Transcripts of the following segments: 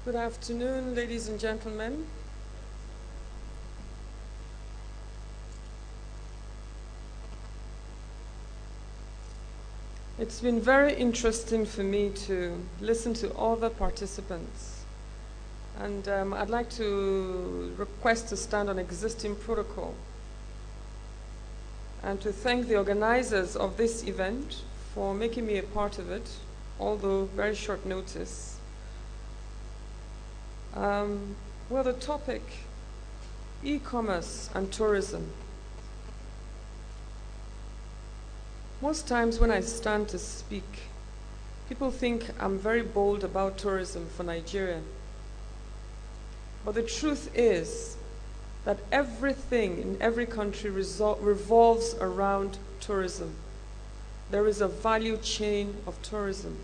Good afternoon, ladies and gentlemen. It's been very interesting for me to listen to all the participants. And I'd like to request to stand on existing protocol and to thank the organizers of this event for making me a part of it, although very short notice. Well, the topic, e-commerce and tourism. Most times when I stand to speak, people think I'm very bold about tourism for Nigeria. But the truth is that everything in every country revolves around tourism. There is a value chain of tourism.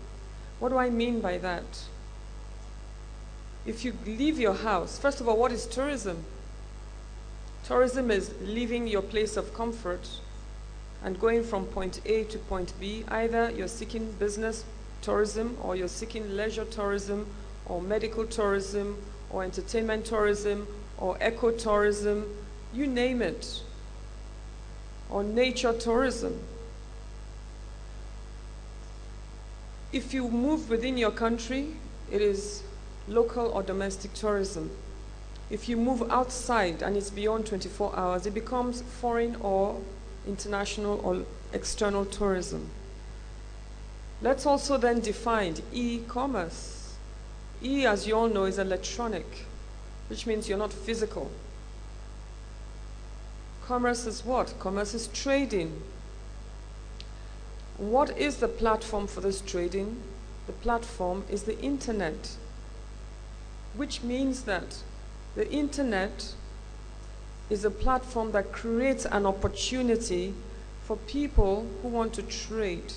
What do I mean by that? If you leave your house, first of all, what is tourism? Tourism is leaving your place of comfort and going from point A to point B. Either you're seeking business tourism, or you're seeking leisure tourism, or medical tourism, or entertainment tourism, or eco-tourism, you name it, or nature tourism. If you move within your country, it is local or domestic tourism. If you move outside and it's beyond 24 hours, it becomes foreign or international or external tourism. Let's also then define e-commerce. E, as you all know, is electronic, which means you're not physical. Commerce is what? Commerce is trading. What is the platform for this trading? The platform is the internet, which means that the internet is a platform that creates an opportunity for people who want to trade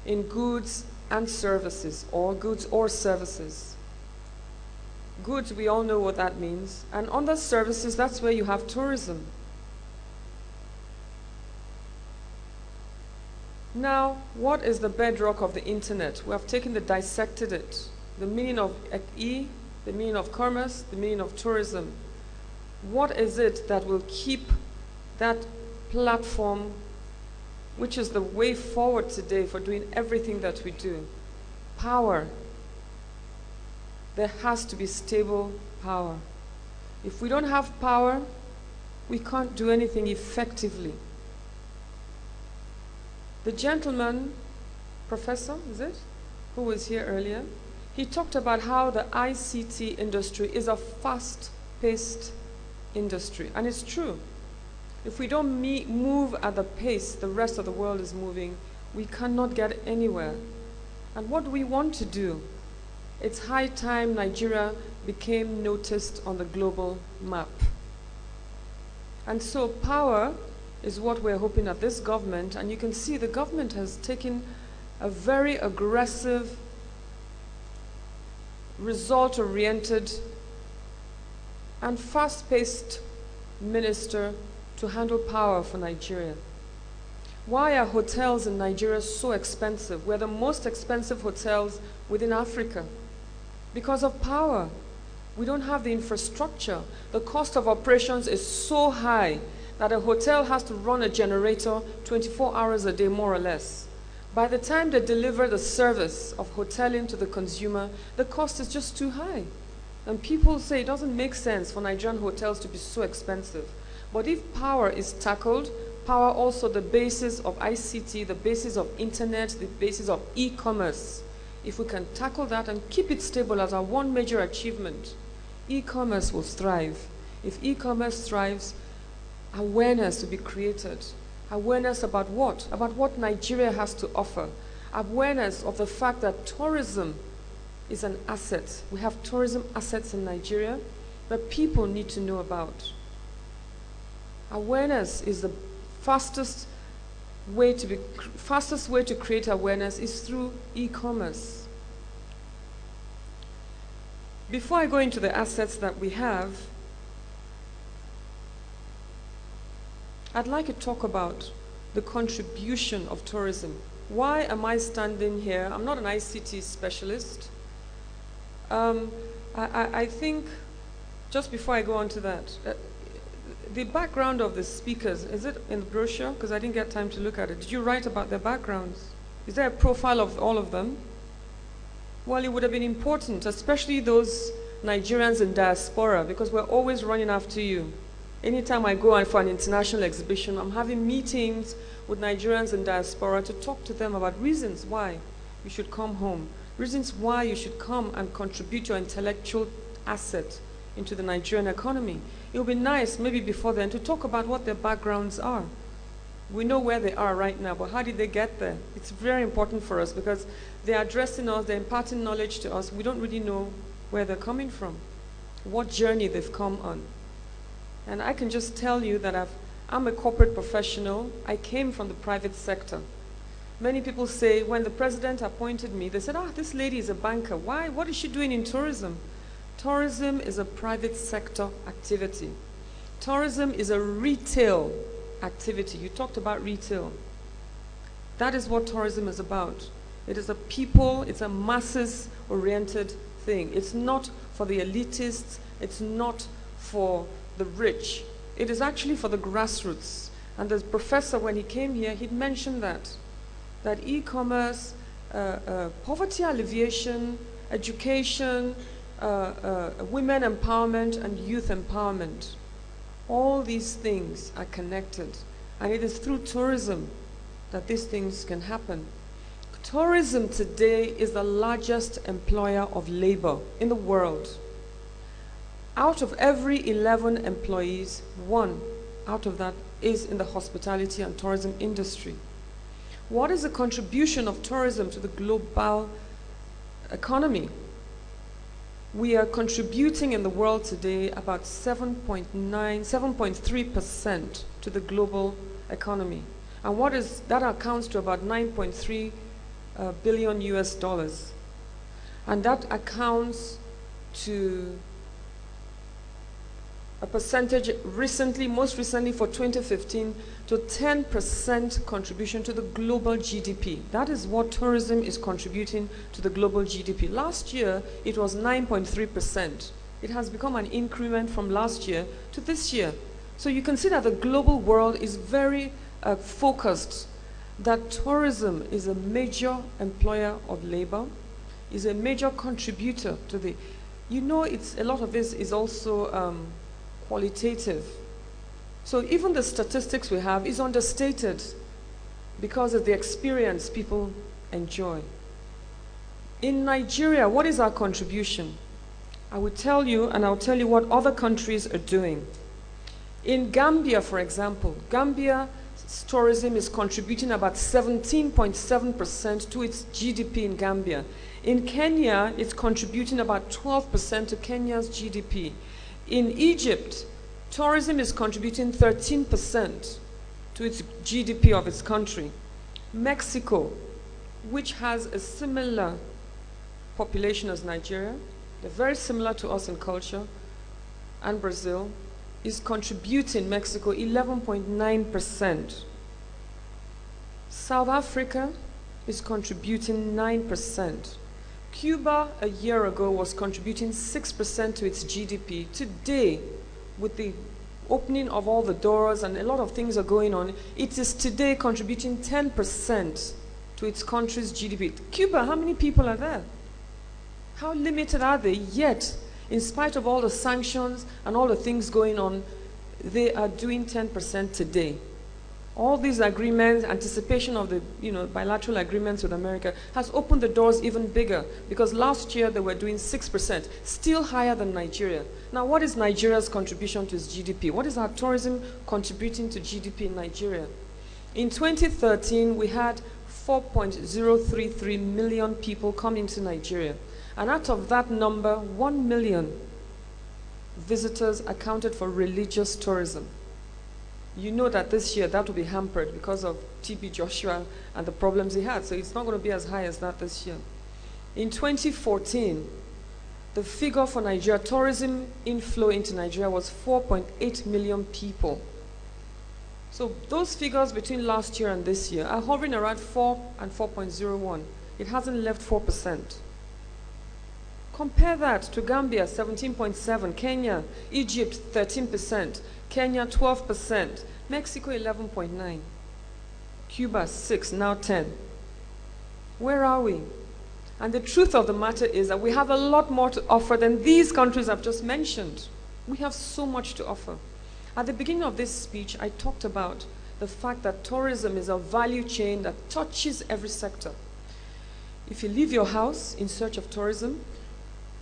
in goods and services, or goods or services. Goods, we all know what that means. And under services, that's where you have tourism. Now, what is the bedrock of the internet? We have dissected it. The meaning of E, the meaning of commerce, the meaning of tourism. What is it that will keep that platform, which is the way forward today for doing everything that we do? Power. There has to be stable power. If we don't have power, we can't do anything effectively. The gentleman, professor, is it, who was here earlier, he talked about how the ICT industry is a fast-paced industry, and it's true. If we don't move at the pace the rest of the world is moving, we cannot get anywhere. And what do we want to do? It's high time Nigeria became noticed on the global map. And so power is what we're hoping at this government, and you can see the government has taken a very aggressive, result-oriented and fast-paced minister to handle power for Nigeria. Why are hotels in Nigeria so expensive? We're the most expensive hotels within Africa because of power. We don't have the infrastructure. The cost of operations is so high that a hotel has to run a generator 24 hours a day, more or less. By the time they deliver the service of hoteling to the consumer, the cost is just too high. And people say it doesn't make sense for Nigerian hotels to be so expensive. But if power is tackled, power also the basis of ICT, the basis of internet, the basis of e-commerce, if we can tackle that and keep it stable as our one major achievement, e-commerce will thrive. If e-commerce thrives, awareness will be created. Awareness about what? About what Nigeria has to offer. Awareness of the fact that tourism is an asset. We have tourism assets in Nigeria that people need to know about. Awareness is the fastest way to create awareness is through e-commerce. Before I go into the assets that we have, I'd like to talk about the contribution of tourism. Why am I standing here? I'm not an ICT specialist. I think, just before I go on to that, the background of the speakers, is it in the brochure? Because I didn't get time to look at it. Did you write about their backgrounds? Is there a profile of all of them? Well, it would have been important, especially those Nigerians in diaspora, because we're always running after you. Anytime I go for an international exhibition, I'm having meetings with Nigerians in diaspora to talk to them about reasons why you should come home, reasons why you should come and contribute your intellectual asset into the Nigerian economy. It would be nice, maybe before then, to talk about what their backgrounds are. We know where they are right now, but how did they get there? It's very important for us because they're addressing us, they're imparting knowledge to us. We don't really know where they're coming from, what journey they've come on. And I can just tell you that I'm a corporate professional. I came from the private sector. Many people say, when the president appointed me, they said, this lady is a banker. Why? What is she doing in tourism? Tourism is a private sector activity. Tourism is a retail activity. You talked about retail. That is what tourism is about. It is a people, it's a masses-oriented thing. It's not for the elitists. It's not for the rich. It is actually for the grassroots. And the professor, when he came here, he'd mentioned that e-commerce, poverty alleviation, education, women empowerment, and youth empowerment, all these things are connected. And it is through tourism that these things can happen. Tourism today is the largest employer of labor in the world. Out of every 11 employees, 1 out of that is in the hospitality and tourism industry. What is the contribution of tourism to the global economy? We are contributing in the world today about 7.3% to the global economy. And that accounts to about 9.3 billion US dollars. And that accounts to a percentage most recently for 2015, to 10% contribution to the global GDP. That is what tourism is contributing to the global GDP. Last year, it was 9.3%. It has become an increment from last year to this year. So you can see that the global world is very focused, that tourism is a major employer of labor, is a major contributor to the, a lot of this is also qualitative. So even the statistics we have is understated because of the experience people enjoy. In Nigeria, what is our contribution? I will tell you, and I'll tell you what other countries are doing. In Gambia, for example, Gambia's tourism is contributing about 17.7% to its GDP in Gambia. In Kenya, it's contributing about 12% to Kenya's GDP. In Egypt, tourism is contributing 13% to its GDP of its country. Mexico, which has a similar population as Nigeria, they're very similar to us in culture, and Brazil, is contributing, Mexico, 11.9%. South Africa is contributing 9%. Cuba a year ago was contributing 6% to its GDP. Today, with the opening of all the doors and a lot of things are going on, it is today contributing 10% to its country's GDP. Cuba, how many people are there? How limited are they? Yet, in spite of all the sanctions and all the things going on, they are doing 10% today. All these agreements, anticipation of the bilateral agreements with America has opened the doors even bigger, because last year they were doing 6%, still higher than Nigeria. Now, what is Nigeria's contribution to its GDP? What is our tourism contributing to GDP in Nigeria? In 2013, we had 4.033 million people come into Nigeria. And out of that number, 1 million visitors accounted for religious tourism. You know that this year that will be hampered because of TB Joshua and the problems he had. So it's not going to be as high as that this year. In 2014, the figure for Nigeria, tourism inflow into Nigeria was 4.8 million people. So those figures between last year and this year are hovering around 4 and 4.01. It hasn't left 4%. Compare that to Gambia, 17.7%, Kenya, Egypt, 13%, Kenya, 12%, Mexico, 11.9%, Cuba, 6%, now 10%. Where are we? And the truth of the matter is that we have a lot more to offer than these countries I've just mentioned. We have so much to offer. At the beginning of this speech, I talked about the fact that tourism is a value chain that touches every sector. If you leave your house in search of tourism,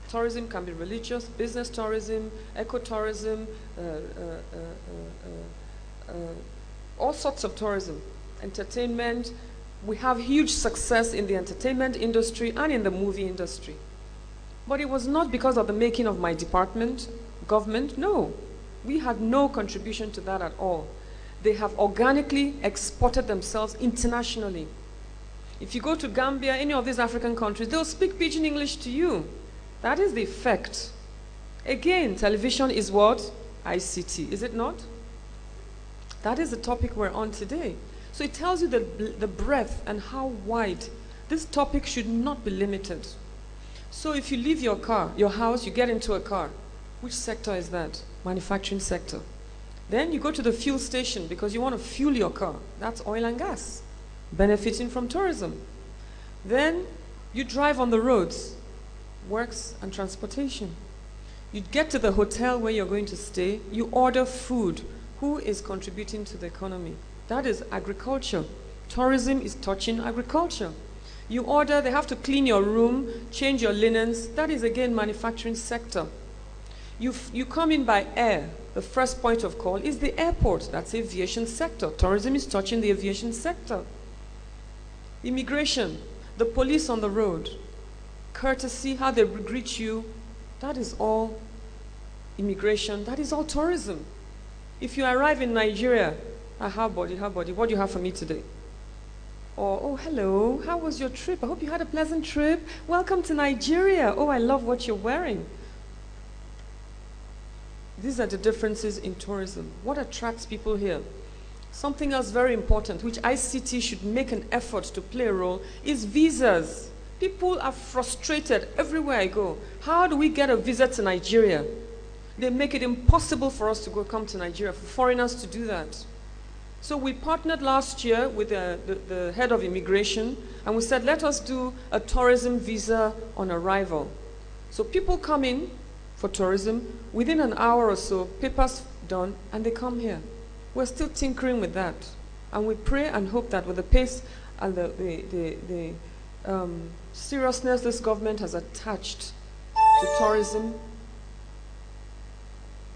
tourism can be religious, business tourism, ecotourism, all sorts of tourism, entertainment. We have huge success in the entertainment industry and in the movie industry. But it was not because of the making of my department, government, no. We had no contribution to that at all. They have organically exported themselves internationally. If you go to Gambia, any of these African countries, they'll speak Pidgin English to you. That is the effect. Again, television is what? ICT, is it not? That is the topic we're on today. So it tells you the breadth and how wide this topic should not be limited. So if you leave your car, your house, you get into a car, which sector is that? Manufacturing sector. Then you go to the fuel station because you want to fuel your car. That's oil and gas, benefiting from tourism. Then you drive on the roads, works and transportation. You get to the hotel where you're going to stay, you order food. Who is contributing to the economy? That is agriculture. Tourism is touching agriculture. You order, they have to clean your room, change your linens. That is again manufacturing sector. You come in by air. The first point of call is the airport. That's aviation sector. Tourism is touching the aviation sector. Immigration, the police on the road, courtesy, how they greet you, that is all immigration. That is all tourism. If you arrive in Nigeria, how buddy, what do you have for me today? Or, oh, hello, how was your trip? I hope you had a pleasant trip. Welcome to Nigeria. Oh, I love what you're wearing. These are the differences in tourism. What attracts people here? Something else very important, which ICT should make an effort to play a role, is visas. People are frustrated everywhere I go. How do we get a visa to Nigeria? They make it impossible for us to come to Nigeria, for foreigners to do that. So we partnered last year with the head of immigration, and we said, let us do a tourism visa on arrival. So people come in for tourism, within an hour or so, papers done, and they come here. We're still tinkering with that. And we pray and hope that with the pace and the seriousness this government has attached to tourism,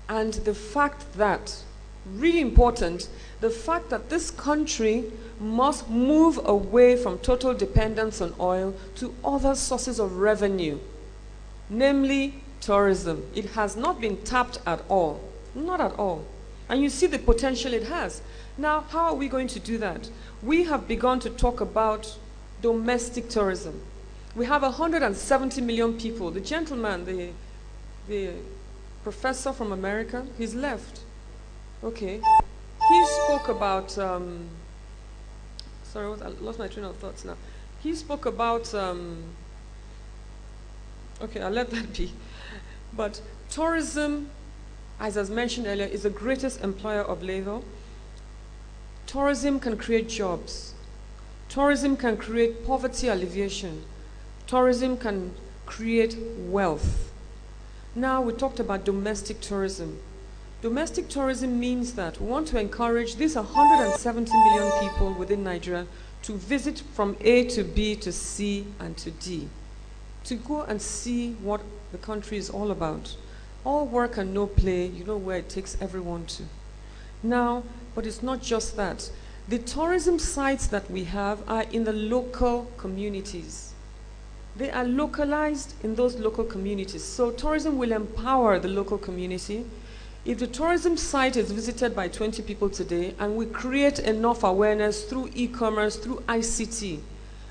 and the fact that, really important, the fact that this country must move away from total dependence on oil to other sources of revenue, namely tourism. It has not been tapped at all, not at all. And you see the potential it has. Now, how are we going to do that? We have begun to talk about domestic tourism. We have 170 million people. The gentleman, the professor from America, he's left. Okay. He spoke about, sorry, I lost my train of thoughts now. He spoke about, okay, I'll let that be. But tourism, as I mentioned earlier, is the greatest employer of labor. Tourism can create jobs. Tourism can create poverty alleviation. Tourism can create wealth. Now we talked about domestic tourism. Domestic tourism means that we want to encourage these 170 million people within Nigeria to visit from A to B to C and to D, to go and see what the country is all about. All work and no play, you know where it takes everyone to. Now, but it's not just that. The tourism sites that we have are in the local communities. They are localized in those local communities. So tourism will empower the local community. If the tourism site is visited by 20 people today and we create enough awareness through e-commerce, through ICT,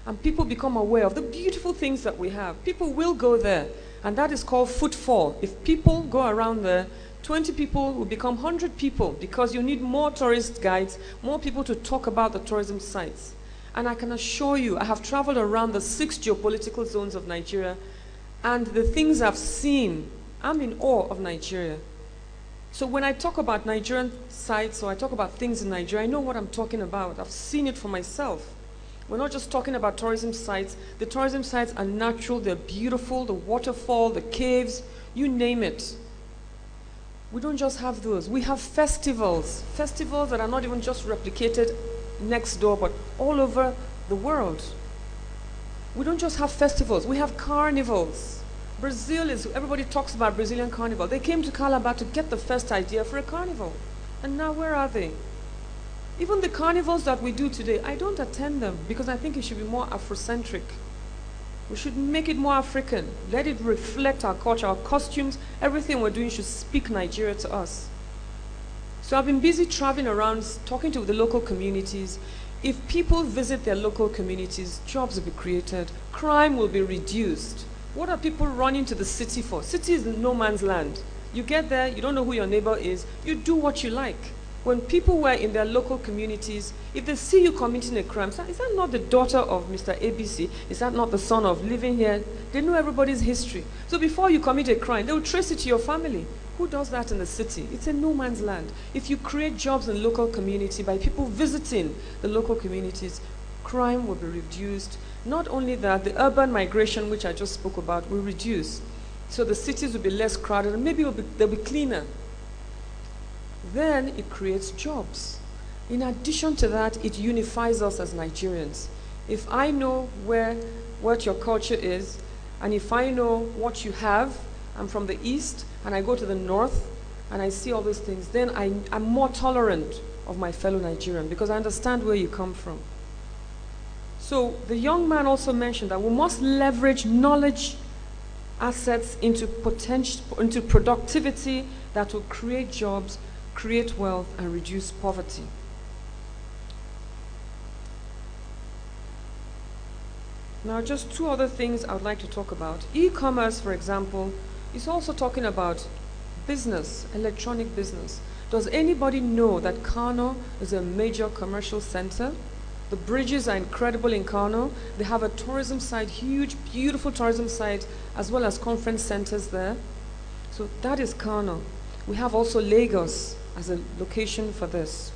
and people become aware of the beautiful things that we have, people will go there. And that is called footfall. If people go around there, 20 people will become 100 people because you need more tourist guides, more people to talk about the tourism sites. And I can assure you, I have traveled around the 6 geopolitical zones of Nigeria, and the things I've seen, I'm in awe of Nigeria. So when I talk about Nigerian sites or I talk about things in Nigeria, I know what I'm talking about. I've seen it for myself. We're not just talking about tourism sites. The tourism sites are natural, they're beautiful, the waterfall, the caves, you name it. We don't just have those. We have festivals. Festivals that are not even just replicated next door, but all over the world. We don't just have festivals. We have carnivals. Brazil is, everybody talks about Brazilian carnival. They came to Calabar to get the first idea for a carnival. And now where are they? Even the carnivals that we do today, I don't attend them because I think it should be more Afrocentric. We should make it more African. Let it reflect our culture, our costumes, everything we're doing should speak Nigeria to us. So I've been busy traveling around, talking to the local communities. If people visit their local communities, jobs will be created, crime will be reduced. What are people running to the city for? City is no man's land. You get there, you don't know who your neighbor is, you do what you like. When people were in their local communities, if they see you committing a crime, is that not the daughter of Mr. ABC? Is that not the son of living here? They know everybody's history. So before you commit a crime, they will trace it to your family. Who does that in the city? It's a no man's land. If you create jobs in the local community by people visiting the local communities, crime will be reduced. Not only that, the urban migration, which I just spoke about, will reduce. So the cities will be less crowded and maybe they'll be cleaner. Then it creates jobs. In addition to that, it unifies us as Nigerians. If I know what your culture is, and if I know what you have, I'm from the East, and I go to the North, and I see all those things, then I'm more tolerant of my fellow Nigerian because I understand where you come from. So the young man also mentioned that we must leverage knowledge assets into productivity that will create jobs, create wealth, and reduce poverty. Now, just two other things I would like to talk about. E-commerce, for example, is also talking about business, electronic business. Does anybody know that Kano is a major commercial center? The bridges are incredible in Kano. They have a tourism site, huge, beautiful tourism site, as well as conference centers there. So that is Kano. We have also Lagos as a location for this.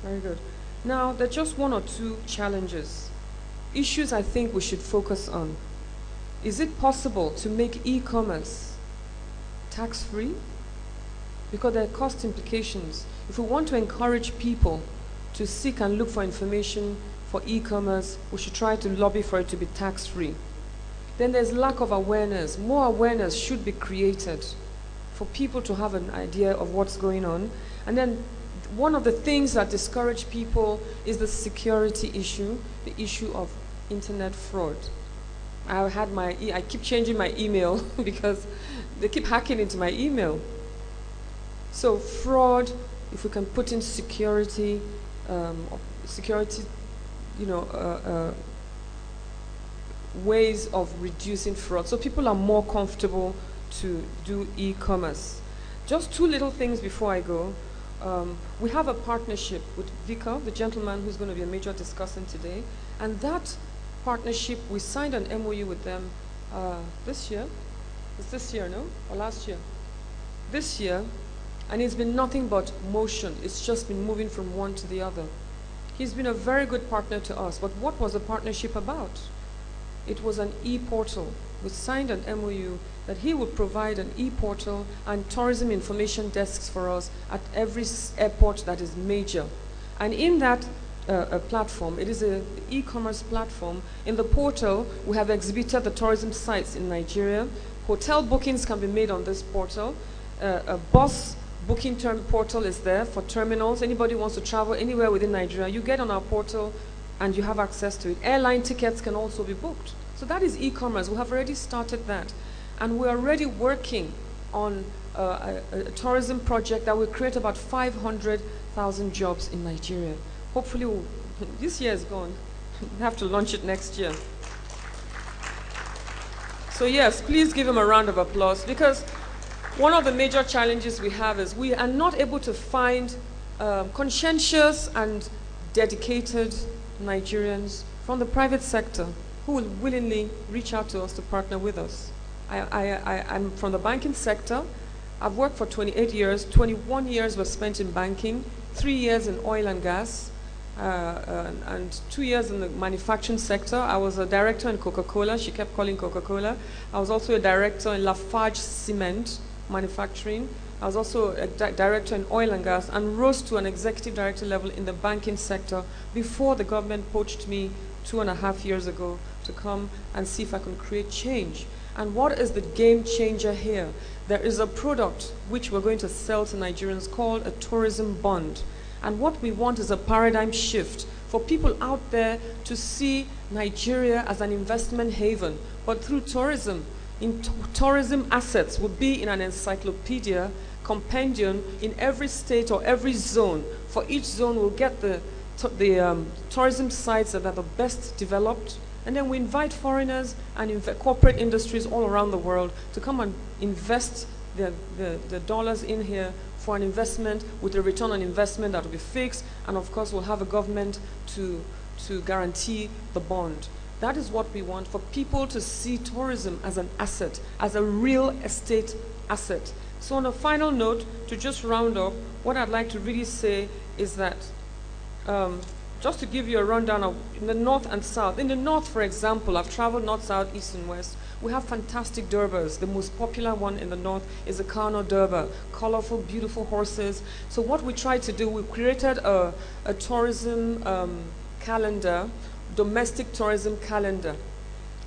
Very good. Now, there are just one or two challenges. Issues I think we should focus on. Is it possible to make e-commerce tax-free? Because there are cost implications. If we want to encourage people to seek and look for information for e-commerce, we should try to lobby for it to be tax-free. Then there's lack of awareness. More awareness should be created for people to have an idea of what's going on. And then one of the things that discourage people is the security issue, the issue of internet fraud. I keep changing my email because they keep hacking into my email. So fraud, if we can put in security, ways of reducing fraud, so people are more comfortable to do e-commerce. Just two little things before I go. We have a partnership with Vika, the gentleman who's going to be a major discussant today, and that partnership, we signed an MOU with them this year. It's this year, no? Or last year? This year, and it's been nothing but motion. It's just been moving from one to the other. He's been a very good partner to us, but what was the partnership about? It was an e-portal. We signed an MOU that he would provide an e-portal and tourism information desks for us at every airport that is major. And in that platform, it is an e-commerce platform. In the portal, we have exhibited the tourism sites in Nigeria. Hotel bookings can be made on this portal. A bus booking portal is there for terminals. Anybody wants to travel anywhere within Nigeria, you get on our portal and you have access to it. Airline tickets can also be booked. So that is e-commerce. We have already started that. And we're already working on a tourism project that will create about 500,000 jobs in Nigeria. Hopefully, this year is gone. We have to launch it next year. So yes, please give him a round of applause, because one of the major challenges we have is we are not able to find conscientious and dedicated Nigerians from the private sector who will willingly reach out to us to partner with us. I'm from the banking sector. I've worked for 28 years. 21 years were spent in banking, 3 years in oil and gas, and 2 years in the manufacturing sector. I was a director in Coca-Cola. She kept calling Coca-Cola. I was also a director in Lafarge Cement manufacturing. I was also a director in oil and gas and rose to an executive director level in the banking sector before the government poached me 2.5 years ago to come and see if I can create change. And what is the game changer here? There is a product which we're going to sell to Nigerians called a tourism bond. And what we want is a paradigm shift for people out there to see Nigeria as an investment haven, but through tourism. Tourism assets will be in an encyclopedia compendium in every state or every zone. For each zone, we'll get the tourism sites that are the best developed, and then we invite foreigners and corporate industries all around the world to come and invest the dollars in here for an investment with a return on investment that will be fixed, and of course we'll have a government to guarantee the bond. That is what we want, for people to see tourism as an asset, as a real estate asset. So on a final note, to just round up, what I'd like to really say is that, just to give you a rundown of in the north and south. In the north, for example, I've traveled north, south, east, and west. We have fantastic Durbas. The most popular one in the north is the Kano Durba. Colorful, beautiful horses. So what we tried to do, we created a tourism calendar, domestic tourism calendar,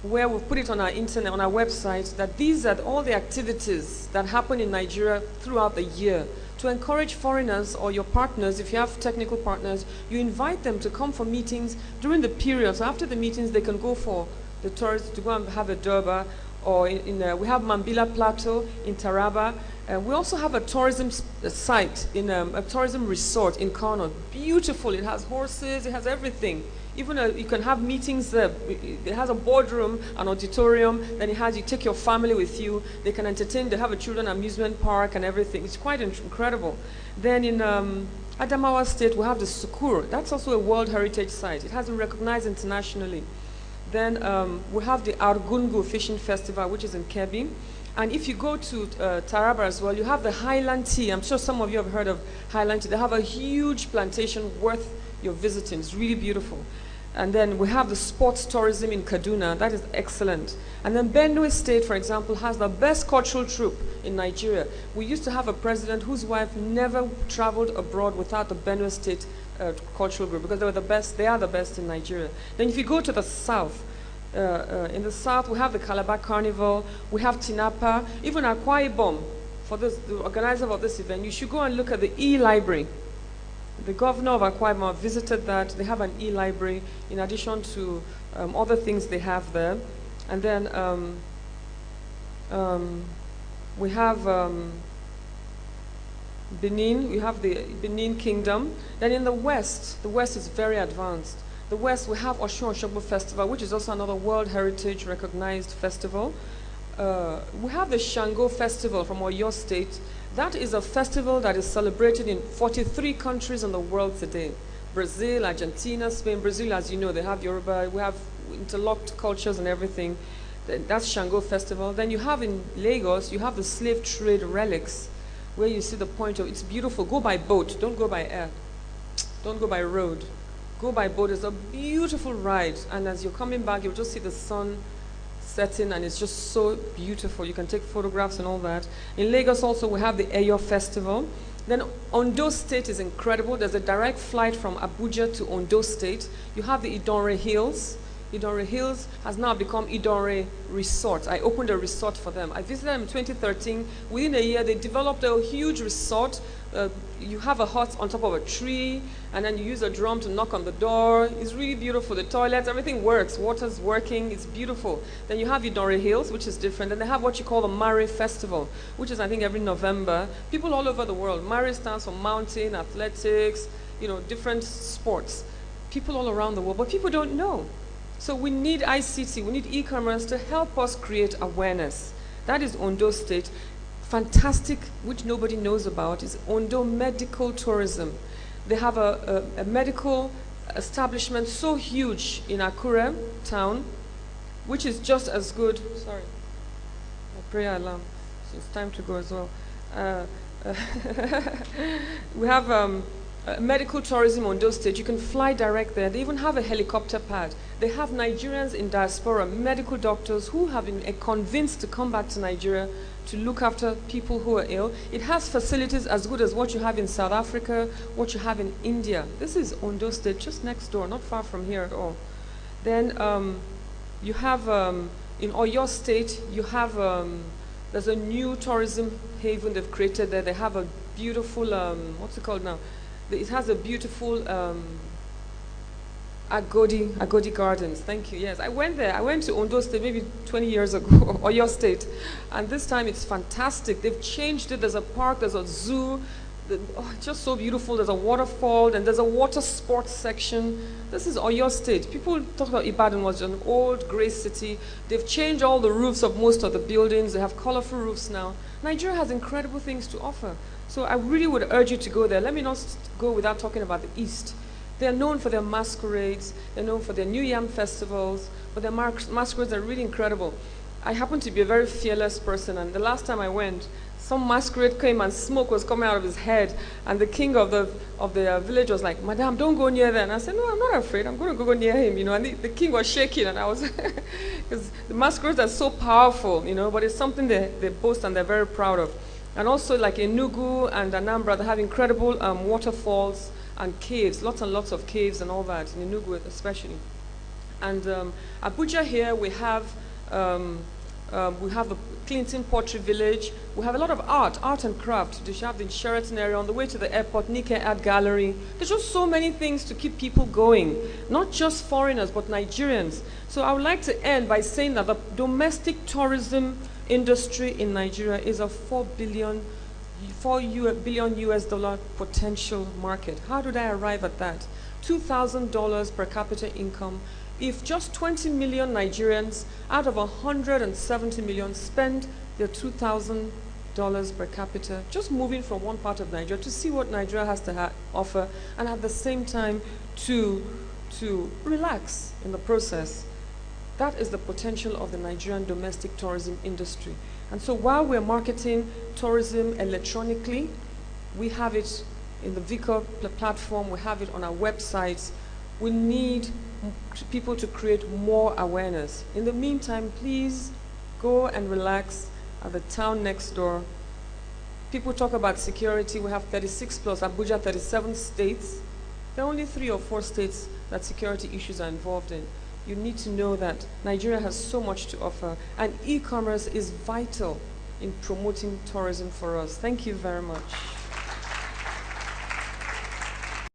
where we put it on our internet, on our website, that these are all the activities that happen in Nigeria throughout the year. To encourage foreigners or your partners, if you have technical partners, you invite them to come for meetings during the period. So after the meetings, they can go for the tourists to go and have a Durba, or we have Mambila Plateau in Taraba. We also have a tourism site, in a tourism resort in Kano. Beautiful, it has horses, it has everything. Even you can have meetings there. It has a boardroom, an auditorium, then you take your family with you. They can entertain, they have a children amusement park and everything. It's quite incredible. Then in Adamawa State, we have the Sukur. That's also a World Heritage Site. It has been recognized internationally. Then we have the Argungu Fishing Festival, which is in Kebbi. And if you go to Taraba as well, you have the Highland Tea. I'm sure some of you have heard of Highland Tea. They have a huge plantation worth your visiting. It's really beautiful. And then we have the sports tourism in Kaduna. That is excellent. And then Benue State, for example, has the best cultural troupe in Nigeria. We used to have a president whose wife never traveled abroad without the Benue State cultural group, because they were the best. They are the best in Nigeria. Then if you go to the south, in the south, we have the Calabar Carnival, we have Tinapa, even Akwa Ibom. For this, the organizer of this event, you should go and look at the e-library. The governor of Akwa Ibom visited that. They have an e-library in addition to other things they have there. And then we have Benin. We have the Benin Kingdom. Then in the west is very advanced. The west, we have Osun Osogbo Festival, which is also another World Heritage recognized festival. We have the Shango Festival from Oyo State. That is a festival that is celebrated in 43 countries in the world today. Brazil, Argentina, Spain. Brazil, as you know, they have Yoruba. We have interlocked cultures and everything. That's Shango Festival. Then you have in Lagos, you have the slave trade relics, where you see the point of, it's beautiful. Go by boat, don't go by air. Don't go by road. Go by boat. It's a beautiful ride. And as you're coming back, you'll just see the sun setting, and it's just so beautiful. You can take photographs and all that. In Lagos also, we have the Eyo Festival. Then Ondo State is incredible. There's a direct flight from Abuja to Ondo State. You have the Idonre Hills. Idonre Hills has now become Idonre Resort. I opened a resort for them. I visited them in 2013. Within a year, they developed a huge resort. You have a hut on top of a tree, and then you use a drum to knock on the door. It's really beautiful. The toilets, everything works. Water's working. It's beautiful. Then you have Idonre Hills, which is different. And they have what you call the Mare Festival, which is, I think, every November. People all over the world. Mare stands for mountain, athletics, you know, different sports. People all around the world, but people don't know. So we need ICT, we need e-commerce to help us create awareness. That is Ondo State. Fantastic, which nobody knows about, is Ondo Medical Tourism. They have a medical establishment so huge in Akure town, which is just as good. Sorry, my prayer alarm. So it's time to go as well. We have medical tourism on those states. You can fly direct there. They even have a helicopter pad. They have Nigerians in diaspora, medical doctors who have been convinced to come back to Nigeria to look after people who are ill. It has facilities as good as what you have in South Africa, what you have in India. This is Ondo State, just next door, not far from here at all. Then you have, in Oyo State, you have, there's a new tourism haven they've created there. They have a beautiful, what's it called now? It has a beautiful Agodi Gardens. Thank you. Yes, I went there. I went to Ondo State maybe 20 years ago, or your state, and this time it's fantastic. They've changed it. There's a park. There's a zoo. It's just so beautiful. There's a waterfall, and there's a water sports section. This is Oyo State. People talk about Ibadan was an old grey city. They've changed all the roofs of most of the buildings. They have colorful roofs now. Nigeria has incredible things to offer. So I really would urge you to go there. Let me not go without talking about the East. They're known for their masquerades. They're known for their New Yam festivals. But their masquerades are really incredible. I happen to be a very fearless person, and the last time I went, some masquerade came and smoke was coming out of his head, and the king of the village was like, "Madam, don't go near there." And I said, "No, I'm not afraid. I'm going to go near him," you know. And the king was shaking, and I was, because the masquerades are so powerful, you know. But it's something they boast and they're very proud of. And also, like in Enugu and Anambra, they have incredible waterfalls and caves, lots and lots of caves and all that, in Enugu especially. And Abuja here, we have the Clinton Pottery Village. We have a lot of art and craft. They have the Sheraton area on the way to the airport, Nikkei Art Gallery. There's just so many things to keep people going, not just foreigners, but Nigerians. So I would like to end by saying that the domestic tourism industry in Nigeria is a $4 billion US dollar potential market. How did I arrive at that? $2,000 per capita income. If just 20 million Nigerians out of 170 million spend their $2,000 per capita, just moving from one part of Nigeria to see what Nigeria has to offer, and at the same time to relax in the process, that is the potential of the Nigerian domestic tourism industry. And so while we're marketing tourism electronically, we have it in the Vico platform, we have it on our websites. We need people to create more awareness. In the meantime, please go and relax at the town next door. People talk about security. We have 36 plus, Abuja 37 states. There are only 3 or 4 states that security issues are involved in. You need to know that Nigeria has so much to offer, and e-commerce is vital in promoting tourism for us. Thank you very much.